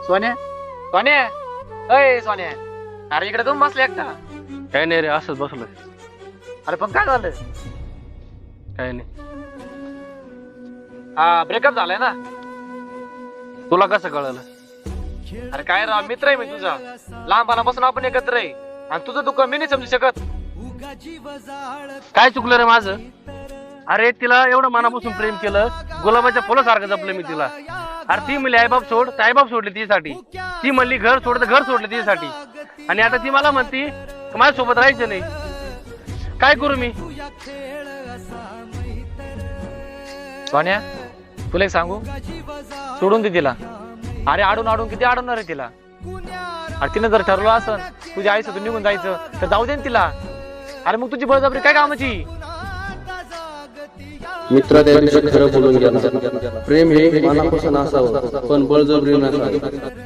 सोन्या सोन्या अय सोन्या, अरे इकडे तुम्ही बसले एकटा. काय नाही रे, असंच बसलोय. अरे पण काय झालं? काय नाही. हा ब्रेकअप झालाय ना? तुला कसं कळलं? अरे काय राव, मित्र आहे मी तुझा, लहानपणापासून आपण एकत्र आहे आणि तुझं दुःख मी नाही समजू शकत. काय चुकलं रे माझं? अरे तिला एवढं मनापासून प्रेम केलं, गुलाबाच्या फुलासारखं जपलं मी तिला. अरे ती म्हणली आईबाप सोड, तर आईबाप सोडले तिच्यासाठी. ती म्हणली घर सोड, तर घर सोडलं तिच्यासाठी. आणि आता ती मला म्हणती माझ्यासोबत राहायचं नाही. काय करू मी? सोन्या तुला एक सांगू, सोडून दे तिला. अरे आडून आडून किती अडवणार आहे तिला? अरे तिने जर ठरवलं असं तुझ्या आईसोबत निघून जायचं तर जाऊ दे ना तिला. अरे मग तुझी बळजबरी काय कामाची? मित्रा त्या दिवशी खरं बोलून गेला. प्रेम हे मनापासून असावं, पण बळजबरी नसावं.